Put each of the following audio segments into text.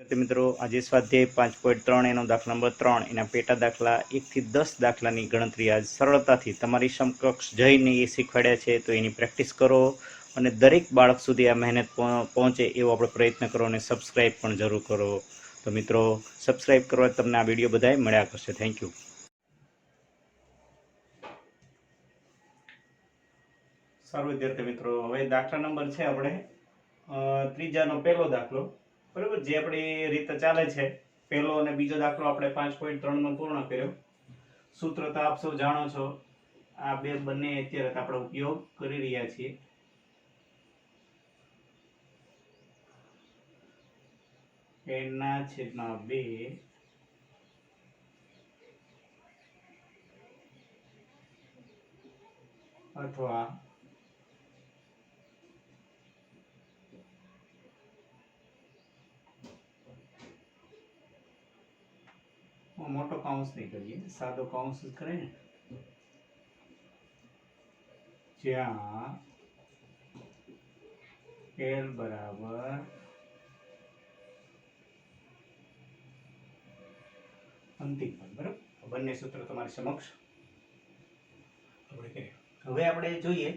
વિદ્યાર્થી મિત્રો, આજે સ્વાધ્યાય 5.3 એનો દાખલા નંબર 3 એના પેટા દાખલા 1 થી 10 દાખલાની ગણતરી આજ સરળતાથી તમારી સમકક્ષ જઈને એ શીખવાડ્યા છે, તો એની પ્રેક્ટિસ કરો અને દરેક બાળક સુધી આ મહેનત પહોંચે એવો આપણે પ્રયત્ન કરો અને સબસ્ક્રાઈબ પણ જરૂર કરો. તો મિત્રો, સબસ્ક્રાઈબ કરવા તમને આ વિડીયો બધાય મળ્યા કરશે. Thank you. સારું વિદ્યાર્થી મિત્રો, હવે દાખલા નંબર છે આપણે ત્રીજાનો પહેલો દાખલો, બરાબર, જે આપણી રીતે ચાલે છે. પહેલો અને બીજો દાખલો આપણે 5.3 માં પૂર્ણ કર્યો. સૂત્ર તો આપ સૌ જાણો છો, આ બે બંને અત્યારે આપણે ઉપયોગ કરી રહ્યા છીએ. n ના છેદમાં 2 અથવા મોટો કૌંસ નહીં કરીએ, સાદો કૌંસ જ કરે ને, જ્યાં l બરાબર અંતિમ પદ. બરાબર, બંને સૂત્ર તમારી સમક્ષ આપણે કરીએ. હવે આપણે જોઈએ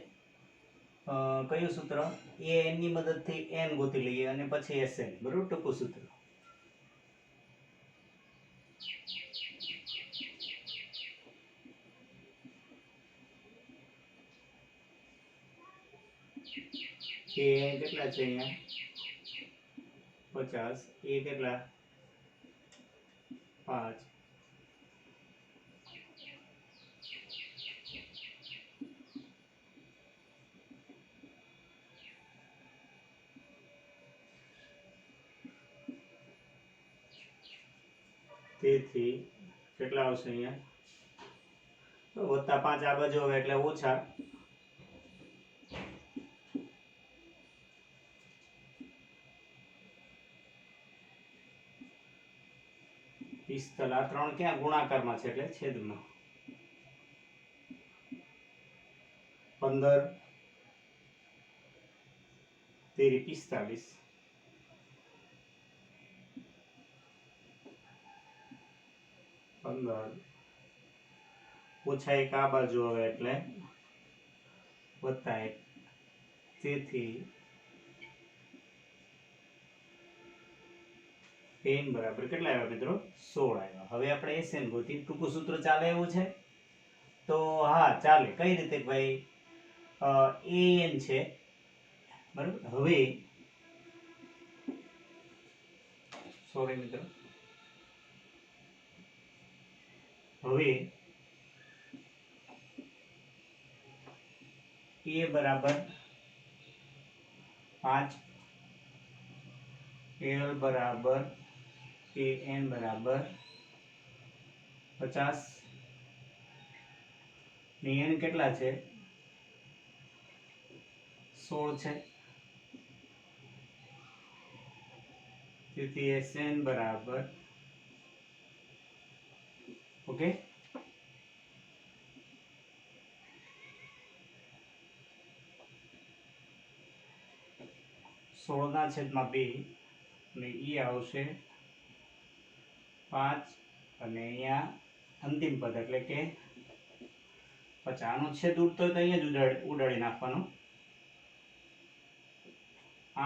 કયું સૂત્ર, a n ની મદદથી n ગોતી લઈએ અને પછી sn. બરાબર, ટૂંકું સૂત્ર. એ કેટલા છે અહીંયા 50, એ કેટલા 5, તેથી કેટલા આવશે અહીંયા, વત્તા 5 આ બાજુ આવે એટલે ઓછા 45. આ 3 ક્યાં ગુણાકારમાં છે એટલે છેદમાં 15 તેરી 45, ઓછા 1 આ બાજુ આવે એટલે વત્તા 1, તેથી n બરાબર કેટલા આવ્યા મિત્રો 16 આવ્યા. હવે આપણે sn ગોતી, ટૂંકું સૂત્ર ચાલે એવું છે? તો હા ચાલે. કઈ રીતે ભાઈ, an છે, બરાબર. હવે સોરી મિત્રો, હવે a બરાબર 5, l બરાબર an બરાબર 50 ને n કેટલા છે 16 છે, તેથી sn બરાબર ઓકે 16/2 અને એ આવશે 5 અને અહીંયા અંતિમ પદ એટલે કે 50. આનો છેદ ઉડતો હોય તો અહીંયા જ ઉડાડી નાખવાનો.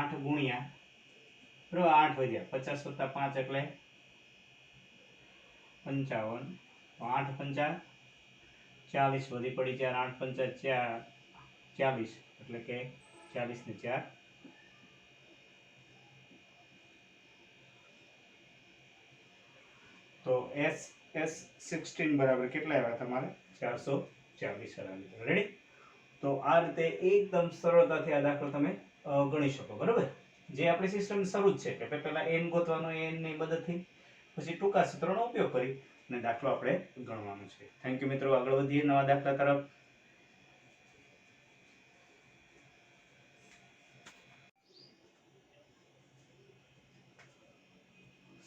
8 ગુણ્યા, બરાબર, 8 વધ્યા 50 વત્તા 5 એટલે 55, 8 પંચા 40 વધી પડી 4, 8 પંચા 40 એટલે કે 40 ને 4, તો S16 બરાબર કેટલા આવ્યા તમારે 440. રેડી? તો આ રીતે એકદમ સરળતાથી આ દાખલો તમે ગણી શકો. બરાબર, જે આપણી સિસ્ટમ શરૂ જ છે કે પહેલા n ગોતવાનો, n ની મદદથી પછી ટૂંકા સૂત્રનો ઉપયોગ કરી અને દાખલો આપણે ગણવાનો છે. થેન્ક યુ મિત્રો. આગળ વધીએ નવા દાખલા તરફ.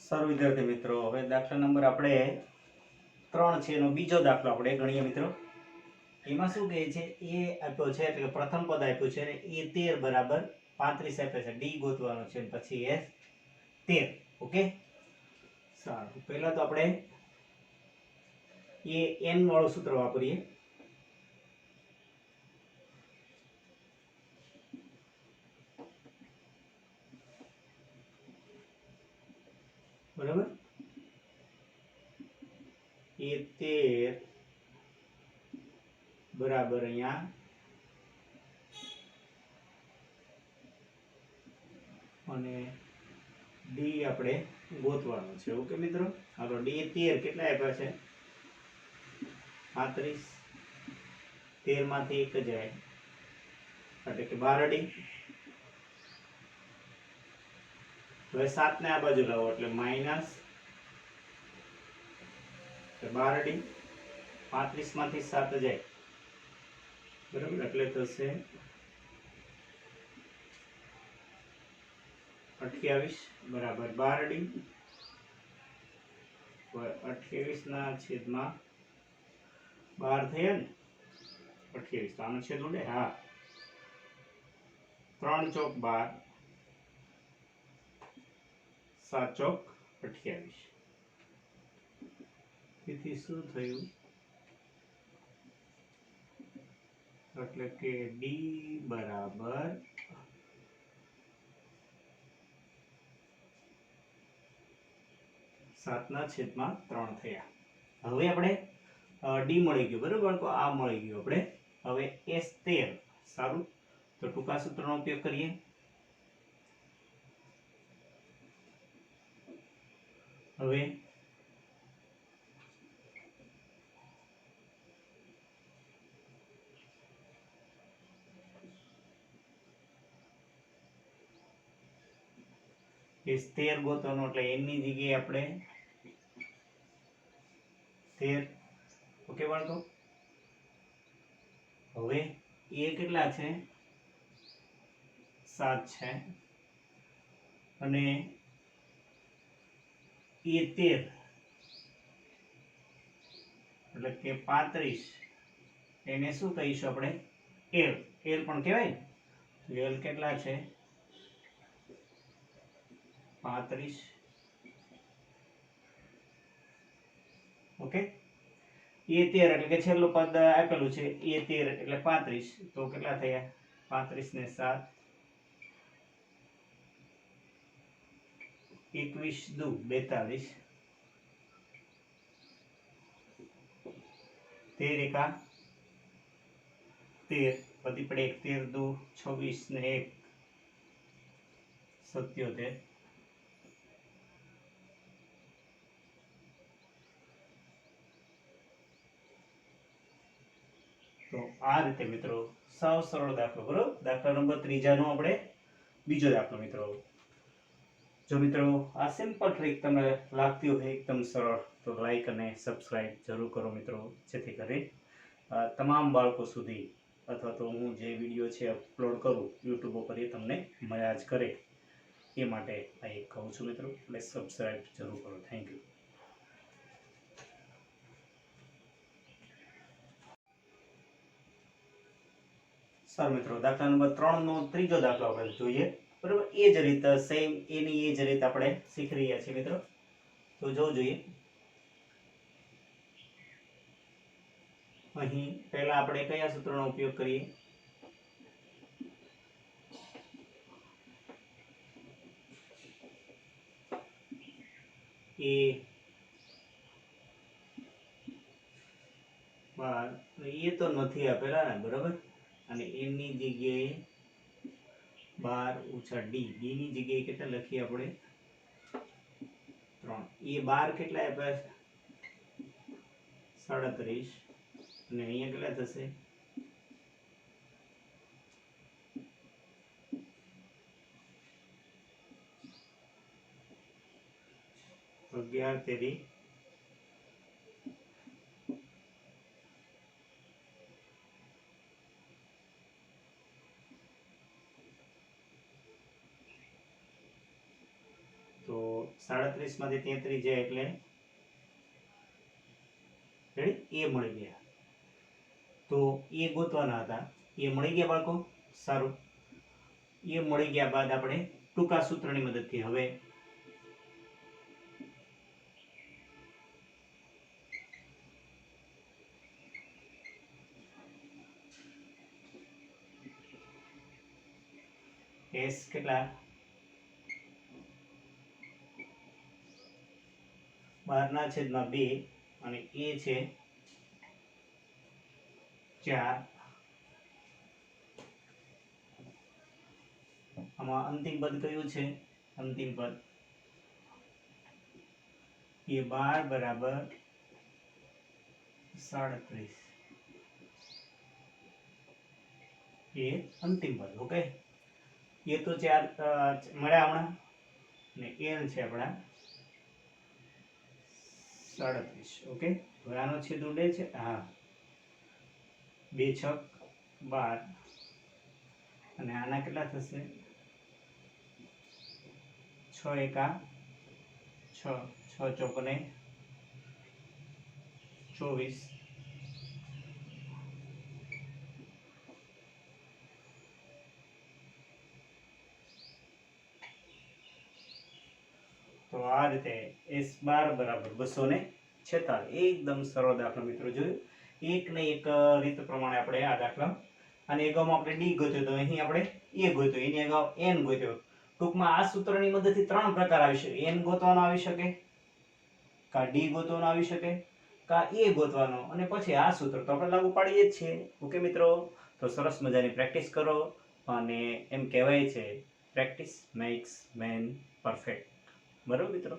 સારું વિદ્યાર્થી મિત્રો, હવે દાખલા નંબર આપણે 3 છે એનો બીજો દાખલો આપણે ગણીએ મિત્રો. એમાં શું કહે છે, એ આપ્યો છે એટલે પ્રથમ પદ આપ્યું છે અને એ 13 બરાબર 35 આપે છે. ડી ગોતવાનો છે પછી S 13. ઓકે, સારું. પહેલા તો આપણે એ n વાળું સૂત્ર વાપરીએ. બરાબર, એ 13 બરાબર અહીંયા અને ડી આપણે ગોતવાનું છે. ઓકે મિત્રો, હાલો ડી 13 કેટલા આપ્યા છે? 35. 13 માંથી 1 જાય એટલે કે 12 ડી. હવે 7 ને આ બાજુ લાવો એટલે માઈનસ 12 ડી. 35 માંથી 7 જાય બરાબર, એટલે થશે 28 બરાબર 12 ડી. 28 ના છેદમાં 12 થયા ને 28, તો આનો છેદ ઉડે. હા, 3 ચોક 12, 7 ચોક 28. તેથી શું થયું? એટલે કે ડી બરાબર 7/3 થયા. હવે આપણે ડી મળી ગયું બરાબર બાળકો, આ મળી ગયું આપણે. હવે S13 સારું, તો ટૂંકા સૂત્રનો ઉપયોગ કરીએ. હવે S13 ગોતવાનો એટલે n ની જગ્યાએ આપણે 13. ઓકે બાળકો, હવે એ કેટલા છે? 7 છે અને એ 13 એટલે કે 35, એને શું કહીશું આપણે? L. L પણ કહેવાય ને. L કેટલા છે? 35. ઓકે, એ 13 એટલે કે છેલ્લું પદ આપેલું છે એ 13 એટલે 35, તો કેટલા થયા? 35 ને 7, 21 દુ 42, 13 એકા 13, પછી પડે 13 દુ 26 ને 1 77. તો આ રીતે મિત્રો સાવ સરળ દાખલો. બરોબર, દાખલા નંબર 3 નો આપણે બીજો દાખલો મિત્રો. જો મિત્રો આ સિમ્પલ ટ્રીક તમને લાગતી હોય એકદમ સરળ, તો લાઈક અને સબસ્ક્રાઇબ જરૂર કરો મિત્રો, જેથી કરી તમામ બાળકો સુધી અથવા તો હું જે વિડીયો છે અપલોડ કરું યુટ્યુબ ઉપર એ તમને મળ્યા જ કરે, એ માટે આ એક કહું છું મિત્રો. એટલે સબસ્ક્રાઇબ જરૂર કરો. Thank you. સારું મિત્રો, દાખલા નંબર 3 નો ત્રીજો દાખલો આપણે જોઈએ. બરોબર, એ જ રીતે સેમ એની એ જ રીતે આપણે શીખી રહ્યા છીએ મિત્રો. તો જોવું જોઈએ. અહીં પહેલા આપણે કયા સૂત્રનો ઉપયોગ કરીએ? એ 12, એ તો નથી આપેલા ને બરાબર, અને એની જગ્યાએ 12 ઓછા ડી. ડી ની જગ્યાએ કેટલા લખીએ આપણે? 3. એ 12 કેટલા આપ્યા છે? 37, અને અહીંયા કેટલા થશે? 11 તેરી 37 માંથી 33 જાય એટલે રેડી એ મળી ગયા. તો એ ગોતવાના હતા, એ મળી ગયા બાળકો. સારું, એ મળી ગયા બાદ આપણે ટૂંકા સૂત્રની મદદથી હવે એસ કેટલા 12/2 અને એ છે 4. આમાં અંતિમ પદ કયું છે? અંતિમ પદ એ 12 બરાબર 37 એ અંતિમ પદ. ઓકે, એ તો 4 મળ્યા હમણાં ને એલ છે આપણા 37. ઓકે, હવે આનો છેદ ઉડે છે. હા, 2 × 6 = 12 અને આના કેટલા થશે? 6 × 1 = 6, 6 × 4 = 24. તો આ રીતે S12 બરાબર 246. એકદમ સરળ દાખલો મિત્રો જોયું. એક ને એક રીત પ્રમાણે આપણે આ દાખલા, અને અગાઉમાં આપણે ડી ગોત્યો તો અહીં આપણે એ ગોત્યો, એની અગાઉ એન ગોત્યો. ટૂંકમાં આ સૂત્રની મદદથી 3 પ્રકાર આવી શકે. એન ગોતવાનો આવી શકે, કા ડી ગોતવાનો આવી શકે, કા એ ગોતવાનો, અને પછી આ સૂત્ર તો આપણે લાગુ પાડીએ જ છીએ. ઓકે મિત્રો, તો સરસ મજાની પ્રેક્ટિસ કરો, અને એમ કહેવાય છે પ્રેક્ટિસ મેક્સ મેન પરફેક્ટ. બરાબર મિત્રો,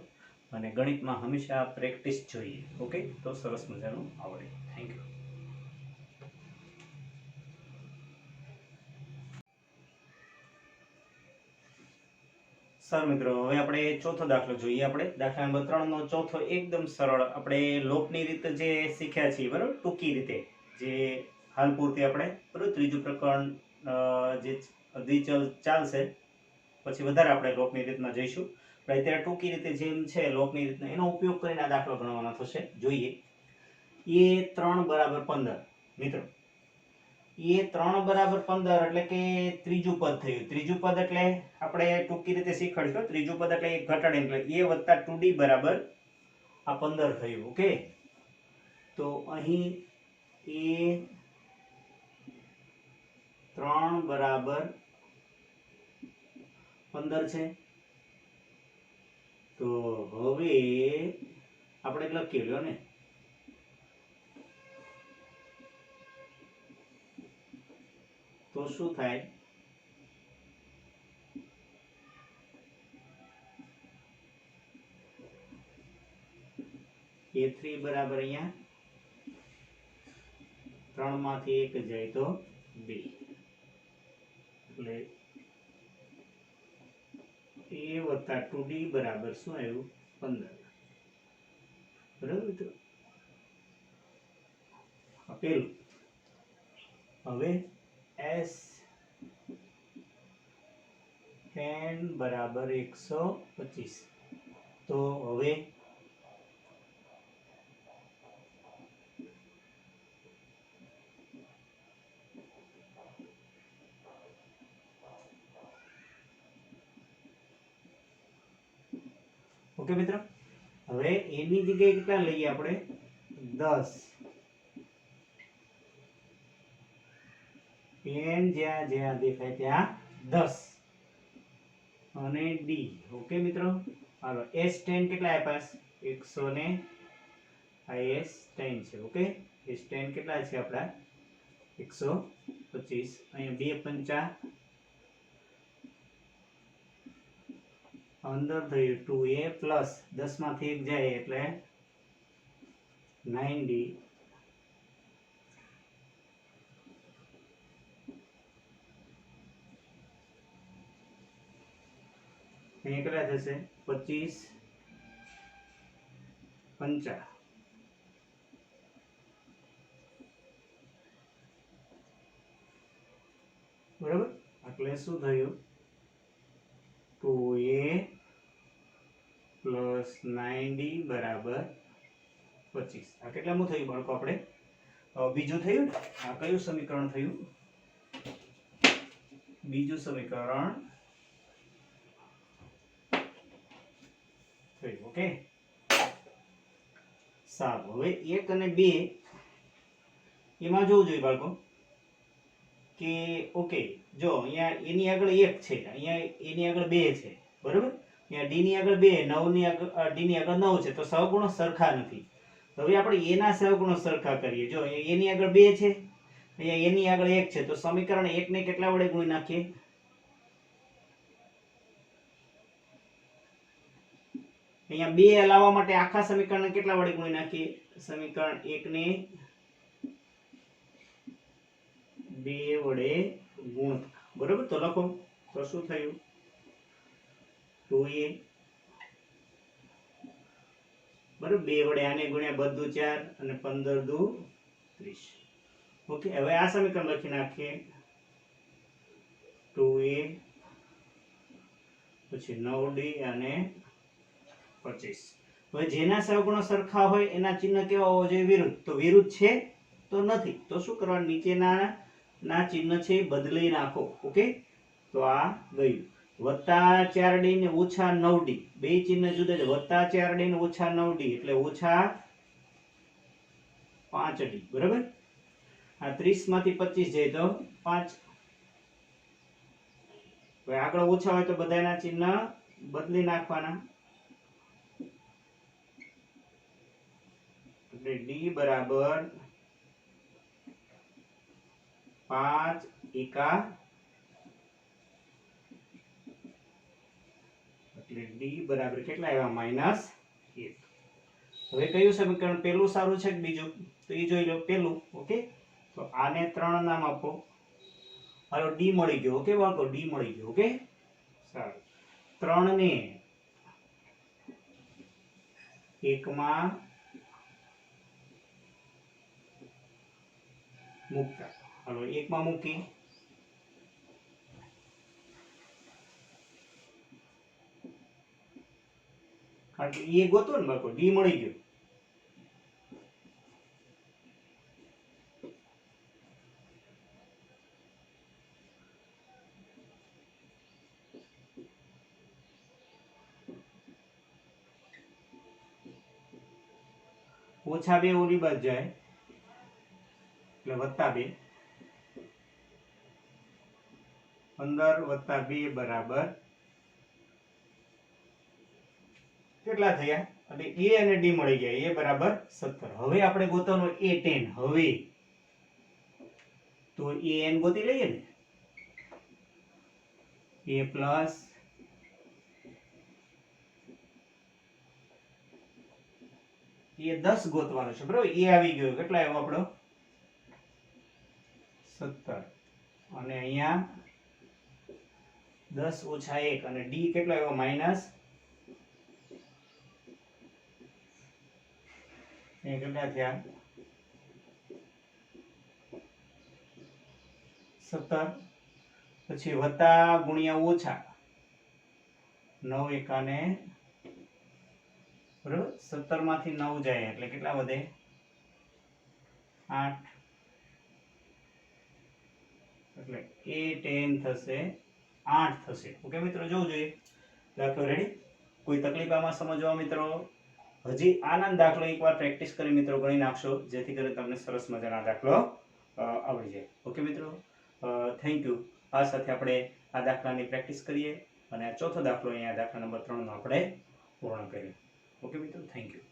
અને ગણિતમાં હંમેશા પ્રેક્ટિસ જોઈએ. ઓકે, તો સરસ મજાનું આવડે. Thank you. સર મિત્રો, હવે આપણે ચોથો દાખલો જોઈએ. આપણે દાખલા નંબર 3 નો ચોથો એકદમ સરળ, આપણે લોપની રીતે જે શીખ્યા છીએ, બરાબર, ટૂંકી રીતે જે હાલ પૂરતી આપણે, બરાબર, ત્રીજું પ્રકરણ જે દ્વિચલ ચાલશે, પછી વધારે આપણે લોપની રીતમાં જઈશું. પણ અત્યારે ટૂંકી રીતે જેમ છે લોપની રીતના, એનો ઉપયોગ કરીને આ દાખલો ગણવાનો થશે. જોઈએ. A3 = 15 મિત્રો. A3 = 15 એટલે કે ત્રીજું પદ થયું. ત્રીજું પદ એટલે આપણે ટૂંકી રીતે શીખવાડીશું. ત્રીજું પદ એટલે એક ઘટાડીને, એટલે A + 2D બરાબર આ 15 થયું. ઓકે, તો અહીં A3 બરાબર 15 છે. તો હવે આપણે લખી લ્યો ને, તો શું થાય? A3 બરાબર અહીંયા 3 માંથી 1 જાય તો 2, એટલે A + 2D બરાબર શું આવ્યું? 15. બરાબર મિત્રો, પેલું. હવે SN બરાબર 125. તો હવે ઓકે મિત્રો, હવે એની જગ્યાએ કેટલા લઈએ આપણે? 10. n જ્યાં જ્યાં દેખાય ત્યાં 10 અને d. ઓકે મિત્રો, હાલો, S10 કેટલા આપ્યા? 100 ને આ S10 છે. ઓકે, S10 કેટલા છે આપડા? 125. અહીંયા 2 × 5 અંદર થયું 2A પ્લસ 10 માંથી 1 જાય એટલે 9D. અહીંયા કેટલા થશે? 25 × 5. બરાબર, એટલે શું થયું? 2A પ્લસ 9D બરાબર 25. આ કેટલામું થયું બાળકો? આપણે બીજું થયું. આ કયું સમીકરણ થયું? બીજું સમીકરણ થયું. ઓકે, સારું. હવે 1 અને 2 એમાં જોવું જોઈએ બાળકો. કે ઓકે જો અહીંયા એની આગળ 1 છે, અહીંયા એની આગળ 2 છે, બરોબર? અહીંયા ડી ની આગળ 2, 9 ની આગળ ડી ની આગળ 9 છે, તો સહગુણો સરખા નથી. તો હવે આપણે એના સહગુણો સરખા કરીએ. જો એની આગળ 2 છે, અહીંયા એની આગળ 1 છે, તો સમીકરણ 1 ને કેટલા વડે ગુણી નાખીએ? અહીંયા 2 લાવવા માટે આખા સમીકરણને કેટલા વડે ગુણી નાખીએ? સમીકરણ 1 ને 2 વડે ગુણતા, બરોબર? તો લખો. તો શું થયું? 2a, બરોબર? 2 વડે આને ગુણ્યા બધું 4 અને 15 દુ 30. ઓકે, હવે આ સમીકરણ લખી નાખીએ. 2a પછી 9d અને 25. હવે જેના સહગુણો સરખા હોય એના ચિહ્ન કેવા હોવા જોઈએ? વિરુદ્ધ. તો વિરુદ્ધ છે તો નથી. તો શું કરવાનું? નીચેના ચિહ્ન છે એ બદલી નાખો. ઓકે, તો આ ગયું. +4d ને -9d બે ચિહ્ન જુદા છે. +4d ને -9d એટલે -5d, બરાબર? આ 30 માંથી 25 જાય તો 5. હવે આગળ ઓછા હોય તો બધાના ચિહ્ન બદલી નાખવાના. એટલે d બરાબર 5 એકા, એટલે d બરાબર કેટલા આવ્યા? -1. હવે કયું સમીકરણ પહેલું સારું છે કે બીજું? તો એ જોઈ લો. પહેલું. ઓકે, તો આને 3 નામ આપો. હાલો, d મળી ગયો. ઓકે બાળકો, d મળી ગયો. ઓકે, સારું. 3 ને 1 માં મૂકતા. હાલો, 1 માં મૂકી. કારણ કે એ ગોતો ને બાળકો, d મળી ગયો. -2 ઓલી બાદ જાય એટલે +2. 15 + 2 બરાબર કેટલા થયા? એટલે a અને d મળી ગયા. a બરાબર 17. હવે આપણે ગોતવાનો a10. હવે તો an ગોતી લઈએ ને. a પ્લસ એ 10 ગોતવાનો છે, બરોબર? એ આવી ગયો. કેટલા આવ્યો આપણો? 17. અને અહીંયા 10 ઓછા 1 અને d કેટલો આવ્યો? માઈનસ. એ કેટલા થયા? 17. પછી વત્તા ગુણ્યા ઓછા 9 એકાને, બરોબર? 17 માંથી 9 જાય એટલે કેટલા વધે? 8. એટલે a10 થશે 8 થશે. ઓકે મિત્રો, જોવું જોઈએ. દાખલો રેડી? કોઈ તકલીફ આમાં સમજવા મિત્રો? હજી આનંદ દાખલો એકવાર પ્રેક્ટિસ કરી મિત્રો ગણી નાખશો, જેથી કરીને તમને સરસ મજાનો દાખલો આવડી જાય. ઓકે મિત્રો, થેન્ક યુ. આ સાથે આપણે આ દાખલાની પ્રેક્ટિસ કરીએ અને આ ચોથો દાખલો અહીંયા દાખલા નંબર 3 નો આપણે પૂર્ણ કરીએ. ઓકે મિત્રો, થેન્ક યુ.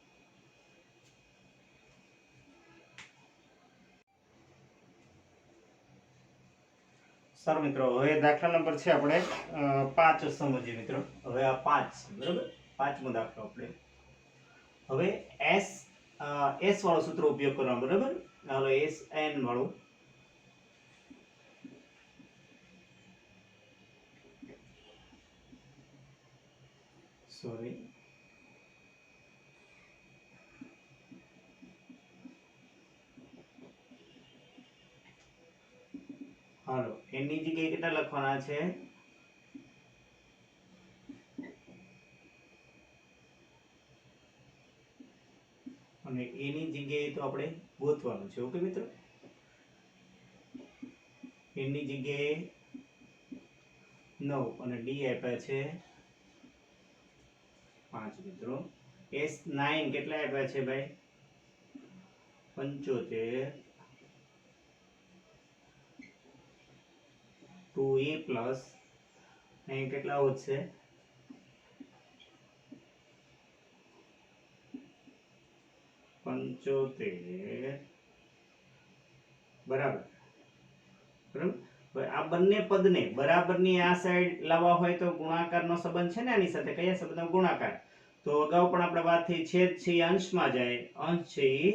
સારું મિત્રો, હવે દાખલા નંબર છે આપણે 5 સમજીએ મિત્રો. હવે આ 5, બરાબર? 5મો દાખલો આપણે. હવે s વાળો સૂત્ર ઉપયોગ કરવાનો, બરાબર? હાલો, sn વાળું. સોરી, હાલો, એની જગ્યાએ કેટલા લખવાના છે? અને એની જગ્યાએ તો આપણે ગોતવાનું છે. ઓકે મિત્રો, એની જગ્યાએ 9 અને ડી આપ્યા છે 5 મિત્રો. s9 કેટલા આપ્યા છે ભાઈ? 75. 2a પ્લસ અહીં કેટલા વધશે 75 બરાબર બરાબર। હવે આ બંને પદને બરાબરની આ સાઈડ લાવવા હોય તો ગુણાકારનો સંબંધ છે ને આની સાથે કયા સંબંધનો ગુણાકાર તો અગાઉ પણ આપણે વાત થઈ છેદ છે એ અંશમાં જાય અંશ છે એ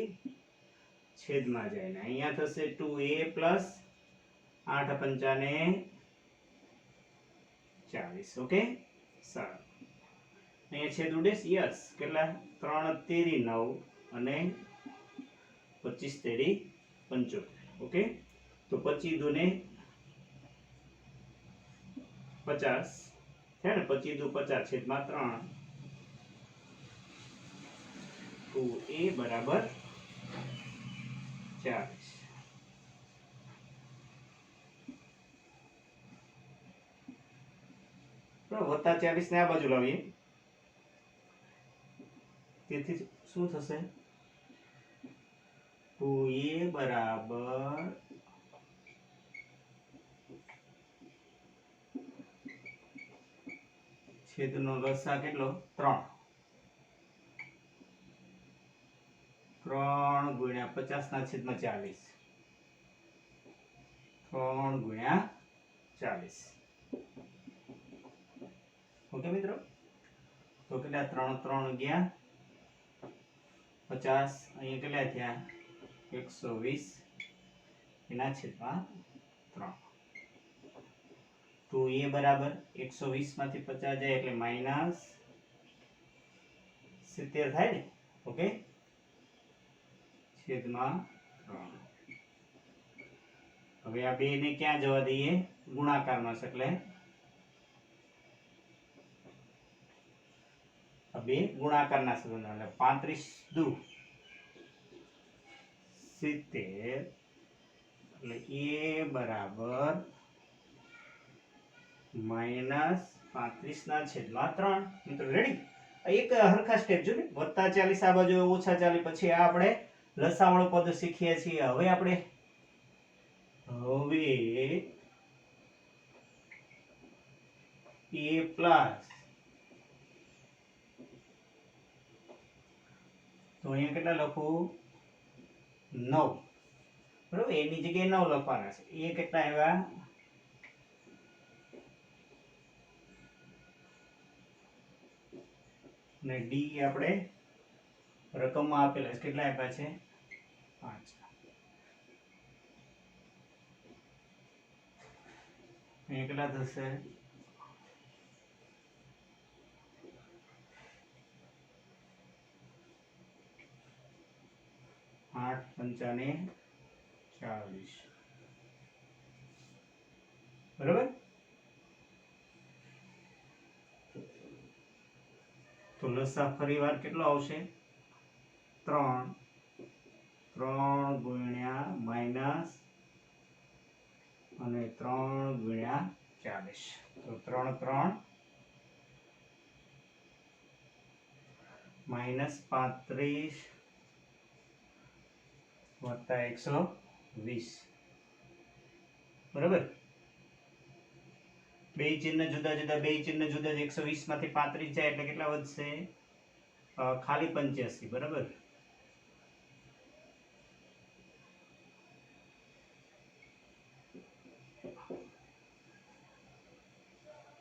છેદમાં જાય ને અહીંયા થશે 2a પ્લસ 8 પંચાને 40 ઓકે સારું અહીંયા છેદ ઉડે યસ કેટલા 3 તેરી 9 અને 25 તેરી 75 ઓકે તો 25 દુને 50 છે ને 25 દુ 50 છેદમાં 3 2a બરાબર 40 વત્તા 40 ને આ બાજુ લાવીએ તેથી શું થશે 2a બરાબર છેદનો લસા કેટલો 3 ગુણ્યા 50 ના છેદમાં 40 3 ગુણ્યા 40 ઓકે મિત્રો તો કેટલા 3 3 ગયા 50 અહીંયા કેટલા થયા 120 એના છેદમાં 3 તો એ બરાબર 120 માંથી 50 જાય એટલે માઈનસ 70 થાય ને ઓકે છેદમાં 3 હવે આ બે ને ક્યાં જવા દઈએ ગુણાકારમાં એટલે આ બે ગુણાકારના સંબંધ એટલે 35 દુ 70 એટલે a બરાબર માઈનસ 35 ના છેદમાં 3 મિત્રો રેડી એક હરખા સ્ટેપ જો ને વત્તા 40 આ બાજુ ઓછા 40 પછી આ આપણે લસાવાળો પદ શીખીએ છીએ હવે આપણે a પ્લસ તો અહીંયા કેટલા લખું 9 બરાબર એની જગ્યાએ 9 લખવાના છે એ કેટલા આવ્યા ને ડી આપણે રકમમાં આપેલા છે કેટલા આપ્યા છે 5 અહીંયા કેટલા થશે 8 પંચાને 40 બરાબર તો લસા ફરીવાર કેટલો આવશે 3 ગુણ્યા માઈનસ અને 3 ગુણ્યા 40 તો 3 માઈનસ 35 વત્તા 120 બરાબર બે ચિહ્ન જુદા જુદા 120 માંથી 35 જાય એટલે કેટલા વધશે ખાલી 85 બરાબર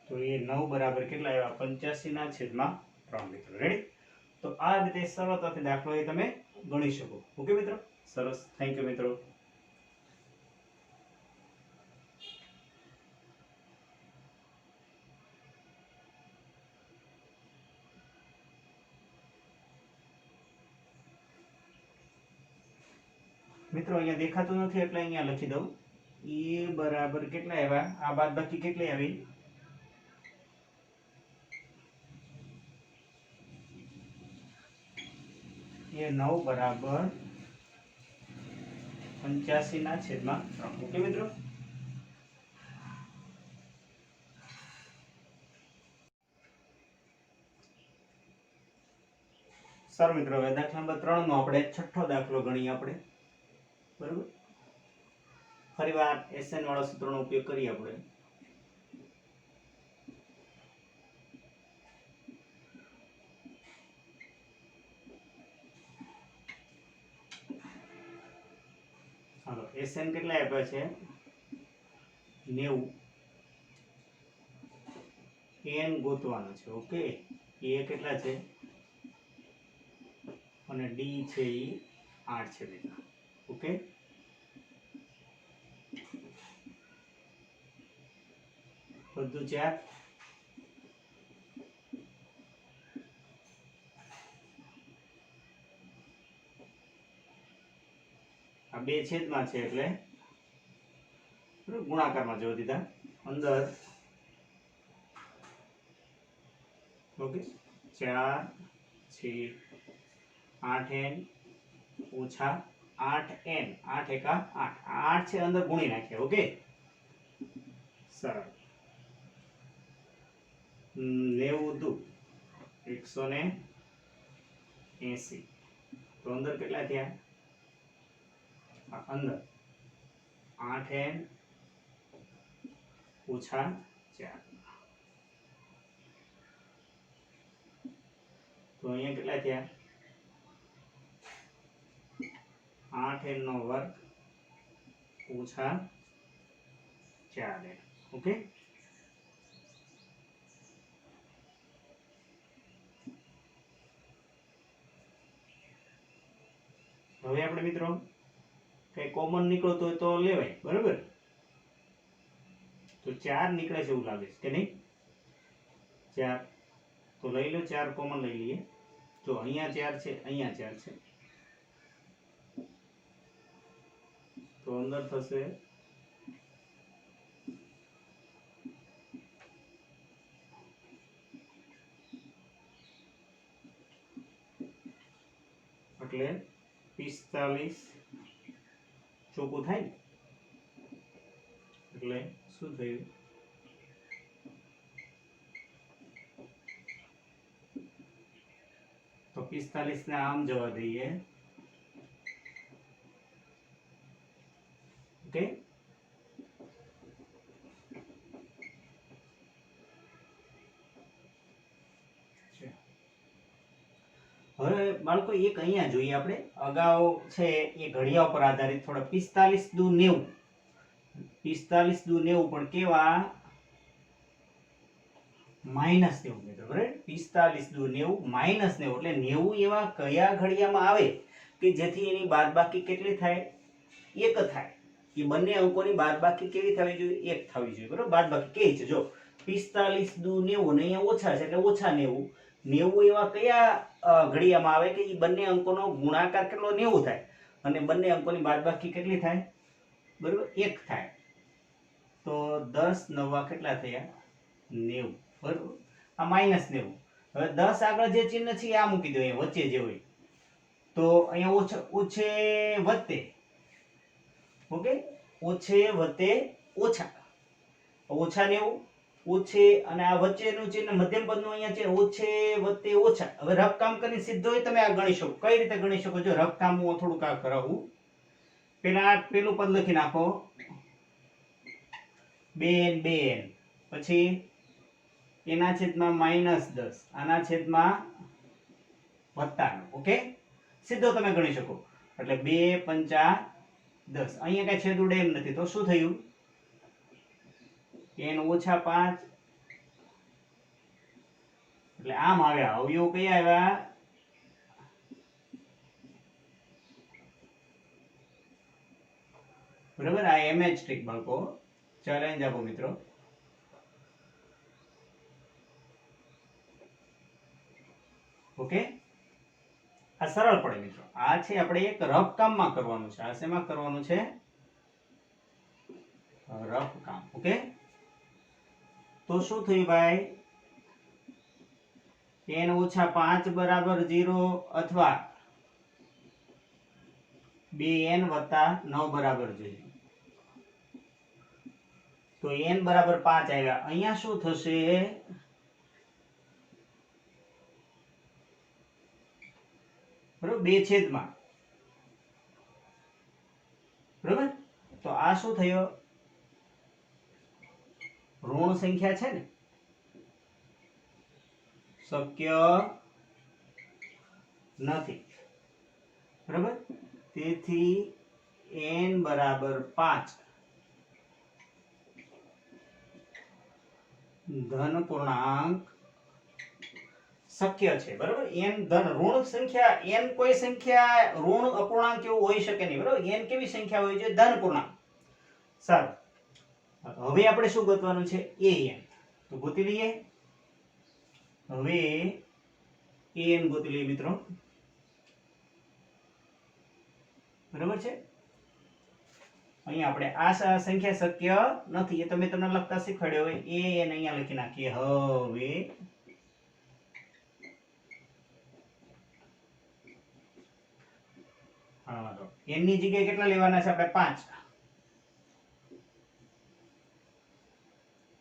તો એ 9 બરાબર કેટલા આવ્યા 85 ના છેદમાં 3 મિત્રો રેડી તો આ રીતે સરળતાથી દાખલો એ તમે ગણી શકો ઓકે મિત્રો સરસ થેન્ક યુ મિત્રો મિત્રો અહીંયા દેખાતું નથી એટલે અહીંયા લખી દઉં એ બરાબર કેટલા આવ્યા આ બાદબાકી કેટલી આવી એ 9 બરાબર 85 ના છેદમાં 3 ઓકે મિત્રો સર મિત્રો હવે દાખલા નંબર 3 નો આપણે છઠ્ઠો દાખલો ગણીએ આપણે બરાબર ફરીવાર SN વાળા સૂત્રનો ઉપયોગ કરીએ આપણે હાલો SN કેટલા આપ્યા છે 90 n ગોતવાનો છે ઓકે એ કેટલા છે અને d છે એ 8 છે બેટા ઓકે બધું 4 આ બે છેદમાં છે એટલે ગુણાકારમાં જોઈ દીધા અંદર ઓકે 4 છેદ 8n ઓછા 8n 8 એકા 8 8 છે અંદર ગુણી નાખીએ ઓકે સરળ 90 180 તો અંદર કેટલા થયા અંદર 8n ઓછા 4 તો અહીંયા કેટલા થયા 8n નો વર્ગ ઓછા 4n ઓકે હવે આપણે મિત્રો કઈ કોમન નીકળતો હોય તો લેવાય બરાબર તો 4 નીકળે છે એવું લાગે છે કે નહીં 4 તો લઈ લો 4 કોમન લઈ લઈએ જો અહીંયા 4 છે અહીંયા 4 છે તો અંદર થશે એટલે 45 ચોખ્ખું થાય ને એટલે શું થયું તો 45 ને આમ જવા દઈએ ઓકે હવે બાળકો એક અહીંયા જોઈએ આપણે અગાઉ છે એ ઘડિયા ઉપર આધારિત થોડા 45 દુ 90 45 દુ 90 પણ કેવા માઈનસ 90 મિત્રો બરાબર 45 દુ 90 માઈનસ 90 એટલે 90 એવા કયા ઘડિયામાં આવે કે જેથી એની બાદબાકી કેટલી થાય એક થાય એ બંને અંકોની બાદબાકી કેવી થવી જોઈએ એક થવી જોઈએ બરાબર બાદબાકી કેવી છે જો 45 દુ 90 ને અહીંયા ઓછા છે એટલે ઓછા 90 90 એવા કયા ઘડિયામાં આવે કે એ બંને અંકોનો ગુણાકાર કેટલો 90 થાય અને બંને અંકોની બાદબાકી કેટલી થાય બરાબર 1 થાય તો 10 નવા કેટલા થયા 90 બરાબર આ માઈનસ 90 હવે 10 આગળ જે ચિહ્ન છે આ મૂકી દો અહીંયા વચ્ચે જે હોય તો અહીંયા ઓછે વત્તે ઓકે ઓછે વત્તે ઓછા ઓછા 90 ઓછે અને આ વચ્ચેનું ચિહ્ન મધ્યમ પદનું અહીંયા છે ઓછે વત્તે ઓછા હવે રફ કામ કરીને સીધો તમે આ ગણી શકો કઈ રીતે ગણી શકો જો રફ કામ હું થોડુંક આ કરાવું પેલા પેલું પદ લખી નાખો 2n પછી એના છેદમાં -10 આના છેદમાં +9 ઓકે સીધો તમે ગણી શકો એટલે 2 5 10 અહીંયા કઈ છેદ ઉડે એમ નથી તો શું થયું n ઓછા 5 એટલે આમ આવ્યા અવયવ કયા આવ્યા બરાબર આ એમએચ ટ્રીક બાળકો ચેલેન્જ આપો મિત્રો ઓકે આ સરળ પડે મિત્રો આ છે આપણે એક રફ કામમાં કરવાનું છે આ શેમાં કરવાનું છે રફ કામ ઓકે તો શું થયું ભાઈ n ઓછા 5 બરાબર 0 અથવા 2n વત્તા 9 બરાબર જોઈએ તો n બરાબર 5 આવ્યા અહીંયા શું થશે બરાબર બે છેદમાં બરાબર તો આ શું થયો ઋણ સંખ્યા છે ને શક્ય નથી બરાબર તેથી n બરાબર 5 ધન પૂર્ણાંક શક્ય છે, બરાબર. n ધન ઋણ સંખ્યા, n કોઈ સંખ્યા ઋણ અપૂર્ણાંક એવું હોઈ શકે નહીં, બરાબર. n કેવી સંખ્યા હોય છે? ધન પૂર્ણાંક. સારું, હવે આપણે શું ગોતવાનું છે? an. તો ગોતી લઈએ. હવે an ગોતી લઈએ મિત્રો, બરાબર છે. અહીંયા આપણે આ સંખ્યા શક્ય નથી, એ તો મેં તમને લખતા શીખવાડ્યો. હવે an અહીંયા લખી નાખીએ. હવે n ની જગ્યાએ કેટલા લેવાના છે આપણે? 5.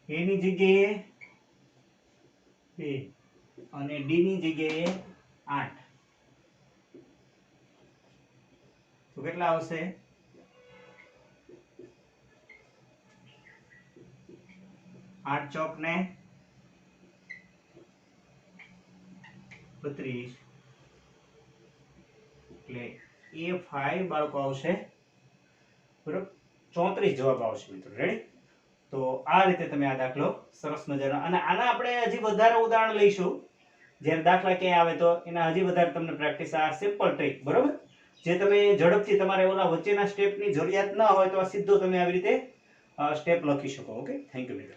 a ની જગ્યાએ 2 અને d ની જગ્યાએ 8. તો કેટલા આવશે? 8 ચોક ને 32, એટલે A5 બાળકો આવશે, બરોબર. 34 જવાબ આવશે મિત્રો. રેડી? તો આ રીતે તમે આ દાખલો સરસ મજાનો, અને આના આપણે હજી વધારે ઉદાહરણ લઈશું જ્યારે દાખલા ક્યાંય આવે તો એના હજી વધારે તમને પ્રેક્ટિસ. આ સિમ્પલ ટ્રીક, બરોબર, જે તમે ઝડપથી તમારે ઓલા વચ્ચેના સ્ટેપની જરૂરિયાત ન હોય તો આ સીધો તમે આવી રીતે સ્ટેપ લખી શકો. ઓકે, થેન્ક યુ મિત્રો.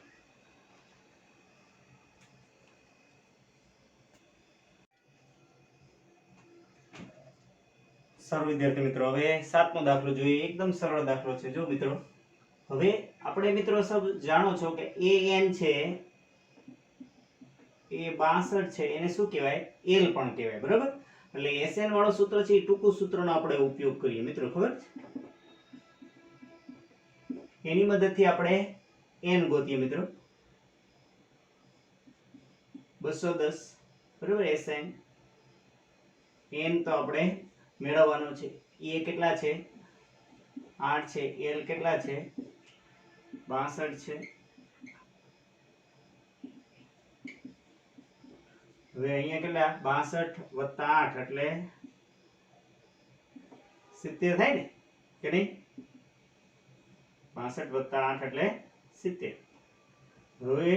સારું વિદ્યાર્થી મિત્રો, હવે 7મો દાખલો જોઈએ. એકદમ સરળ દાખલો છે. જો મિત્રો, હવે આપણે મિત્રો સબ જાણો છો કે an છે એ 62 છે, એને શું કહેવાય? l પણ કહેવાય, બરાબર. એટલે SN વાળો સૂત્ર છે એ ટૂંકું સૂત્રનો આપણે ઉપયોગ કરીએ મિત્રો, ખબર? એની મદદથી આપણે n ગોતીએ મિત્રો. 210, બરાબર. SN n તો આપણે મેળવવાનો છે. એ કેટલા છે? 8 છે. l કેટલા છે? 62 છે. હવે અહીંયા કેટલા? 62 + 8 એટલે 70 થાય ને, કે નહીં? 62 + 8 એટલે 70. હવે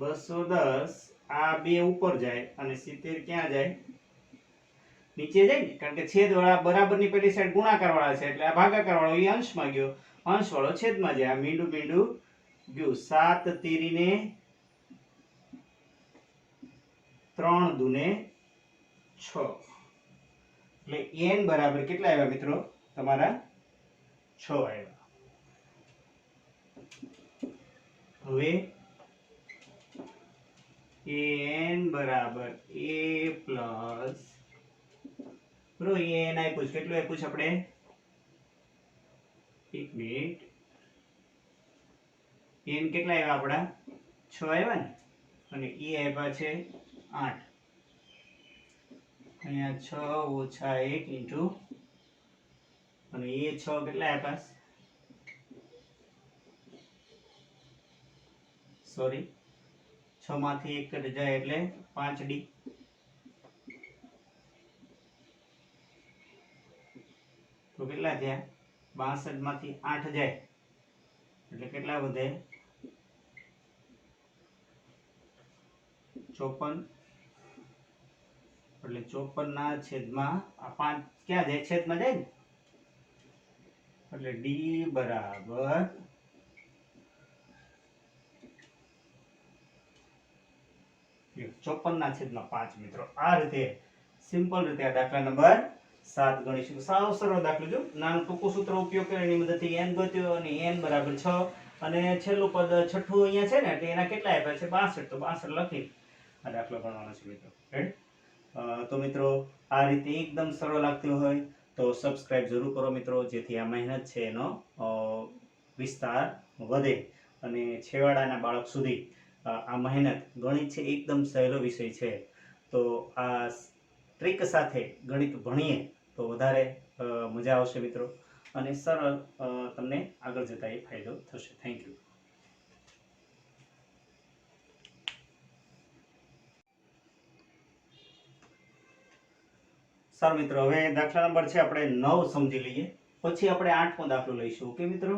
210 આ બે ઉપર જાય અને 70 ક્યાં જાય? નીચે જાય ને, કારણ કે છેદ વાળા બરાબરની પેલી સાઈડ ગુણાકાર વાળા છે, એટલે આ ભાગાકાર વાળો એ અંશમાં ગયો, અંશ વાળો છેદમાં જાય. આ મીંડું મીંડું ગયું. 7 તીરીને 3 દુને 6, એટલે n બરાબર કેટલા આવ્યા મિત્રો? તમારા 6 આવ્યા. હવે an બરાબર a પ્લસ, બરોબર, an આપ્યું. કેટલું આપ્યું છે આપણે? એક મિનિટ. n કેટલા આવ્યા આપણા? 6 આવ્યા ને, અને e આપ્યા છે 8. અહીંયા 6 - 1 ઇન્ટુ, અને એ 6 કેટલા આપ્યા? સોરી, 6 માંથી 1 કટ જાય એટલે 5d. તો કેટલા થયા? 62 માંથી 8 જાય એટલે કેટલા વધે? 54. એટલે 54 ના છેદમાં આ 5 ક્યાં જાય? છેદમાં જાય ને, એટલે d બરાબર 54/5 મિત્રો. આ રીતે સિમ્પલ રીતે આ દાખલા નંબર 7 ગણીશું. સાવ સરળ દાખલો. જો નાનું ટૂંકું સૂત્ર ઉપયોગ કરી એની મદદથી n ગોત્યો, અને n બરાબર 6, અને છેલ્લું પદ છઠ્ઠું અહીંયા છે ને, એટલે એના કેટલા આપ્યા છે? 62. તો 62 લખી આ દાખલો ગણવાનો છે મિત્રો. રાઈટ? તો મિત્રો, આ રીતે એકદમ સરળ લાગતું હોય તો સબસ્ક્રાઇબ જરૂર કરો મિત્રો, જેથી આ મહેનત છે એનો વિસ્તાર વધે અને છેવાડાના બાળક સુધી આ મહેનત. ગણિત છે એકદમ સહેલો વિષય છે, તો આ ટ્રીક સાથે ગણિત ભણીએ તો વધારે મજા આવશે મિત્રો, અને સરળ તમને આગળ જતા એ ફાયદો થશે. Thank you. સારું મિત્રો, હવે દાખલા નંબર છે આપણે 9 સમજી લઈએ. પછી આપણે 8મો દાખલો લઈશું. ઓકે મિત્રો,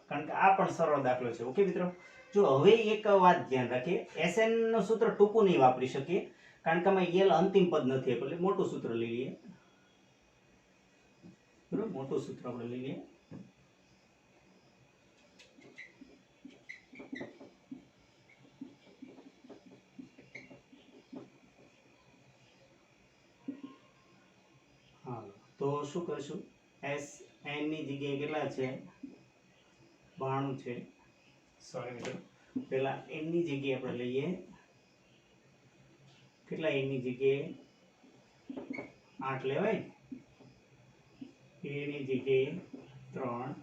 કારણ કે આ પણ સરળ દાખલો છે. ઓકે મિત્રો, જો હવે એક વાત ધ્યાન રાખીએ, SN નું સૂત્ર ટૂંકું નહીં વાપરી શકીએ કારણ કે આમાં L અંતિમ પદ નથી, એટલે મોટું સૂત્ર લઈ લઈએ. બરોબર, મોટું સૂત્ર આપણે લઈ લઈએ. હા, તો શું કરશું, SN ની જગ્યાએ કેટલા છે, 92 છે. સોરી મિત્રો, પેલા n ની જગ્યાએ આપણે લઈએ, કેટલા n ની જગ્યાએ 8 લેવાય, a ની જગ્યાએ 3,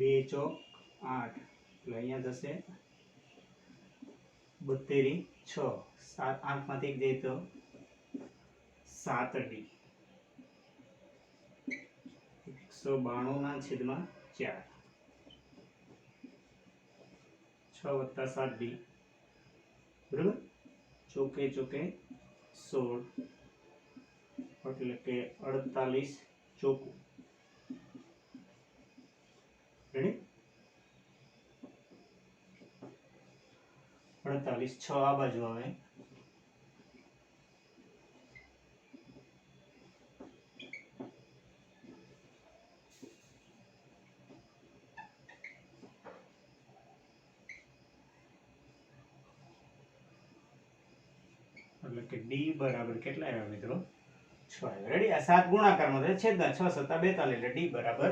2 ચોક 8, એટલે અહીંયા થશે 72 6, 8 માંથી 1 જાય તો 7d, 192 ના છેદમાં 4, 6 વત્તા 7d, બરાબર, ચોકે ચોકે 16, એટલે કે 48 ચોકું. રેડી, 48, 6 આ બાજુ આવે, એટલે કે d બરાબર કેટલા આવ્યા મિત્રો, 6 આવ્યા. રેડી, આ 7 ગુણાકારમાં છે, છેદના 6 + 42, એટલે d બરાબર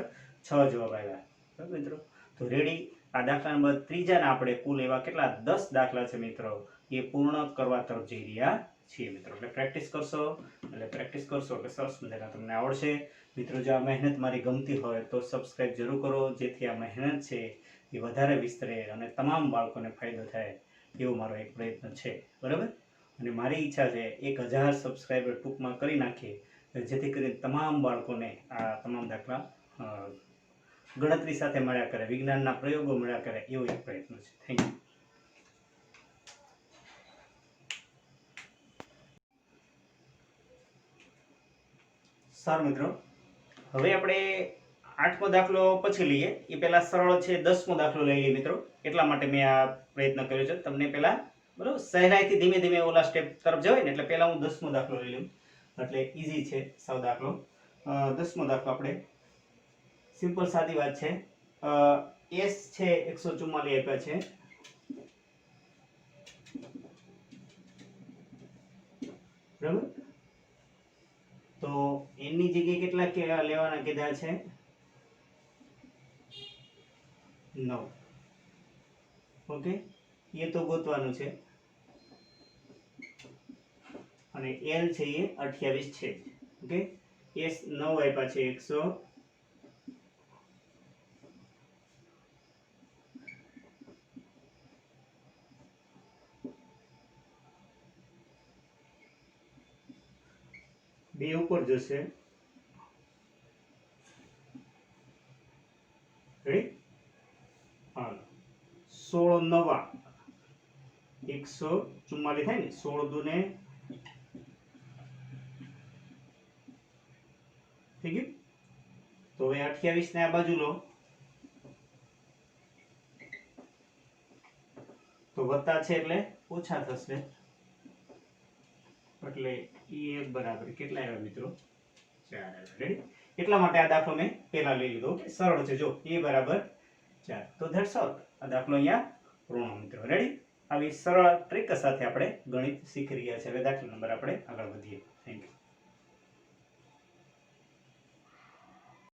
6 જવાબ આવ્યા. બરાબર મિત્રો, તો રેડી, આ દાખલા નંબર 3 ના આપણે કુલ એવા કેટલા 10 દાખલા છે મિત્રો, એ પૂર્ણ કરવા તરફ જઈ રહ્યા છીએ મિત્રો. એટલે પ્રેક્ટિસ કરશો એટલે સરસ મજાના તમને આવડશે મિત્રો. જો આ મહેનત મારી ગમતી હોય તો સબસ્ક્રાઇબ જરૂર કરો, જેથી આ મહેનત છે એ વધારે વિસ્તરે અને તમામ બાળકોને ફાયદો થાય એવો મારો એક પ્રયત્ન છે. બરાબર, અને મારી ઈચ્છા છે 1000 સબસ્ક્રાઇબર ટૂંકમાં કરી નાખીએ, જેથી કરીને તમામ બાળકોને આ તમામ દાખલા ગણતરી સાથે મળ્યા કરે, વિજ્ઞાનના પ્રયોગો મળ્યા કરે, એવો એક પ્રયત્ન છે. Thank you. સારું મિત્રો, હવે આપણે 8મો દાખલો પછી લઈએ, એ પહેલા સરળ છે 10મો દાખલો લઈ લઈએ મિત્રો. એટલા માટે મેં આ પ્રયત્ન કર્યો છે તમને પહેલા, બરાબર, સહેલાઈથી ધીમે ધીમે ઓલા સ્ટેપ તરફ જવાય ને, એટલે પહેલા હું 10મો દાખલો લઈ લઉં, એટલે ઈઝી છે સાવ દાખલો. 10મો દાખલો આપણે સિમ્પલ સાદી વાત છે. S છે 144 આપ્યા છે, બરાબર, તો n ની જગ્યાએ કેટલા લેવાના કીધા છે, 9. ઓકે, એ તો ગોતવાનું છે, અને L છે એ 28 છે. ઓકે, S 9 આપ્યા છે, 100, બે ઉપર જશે. રેડી, હાલો, 16 નવા 144 થાય ને, 16 દુને થઈ ગયું. તો હવે 28 ને આ બાજુ લો, તો વત્તા છે એટલે ઓછા થશે, એટલે એ બરાબર કેટલા આવ્યા મિત્રો, 4 આવ્યા. રેડી, એટલા માટે આ દાખલો મેં પહેલા લઈ લીધો. સરળ છે, જો એ બરાબર 4, તો ધેટ્સ ઓલ. આ દાખલો અહીંયા પૂર્ણ મિત્રો. રેડી, આવી સરળ ટ્રીક સાથે આપણે ગણિત શીખી રહ્યા છે. હવે દાખલા નંબર આપણે આગળ વધીએ. Thank you.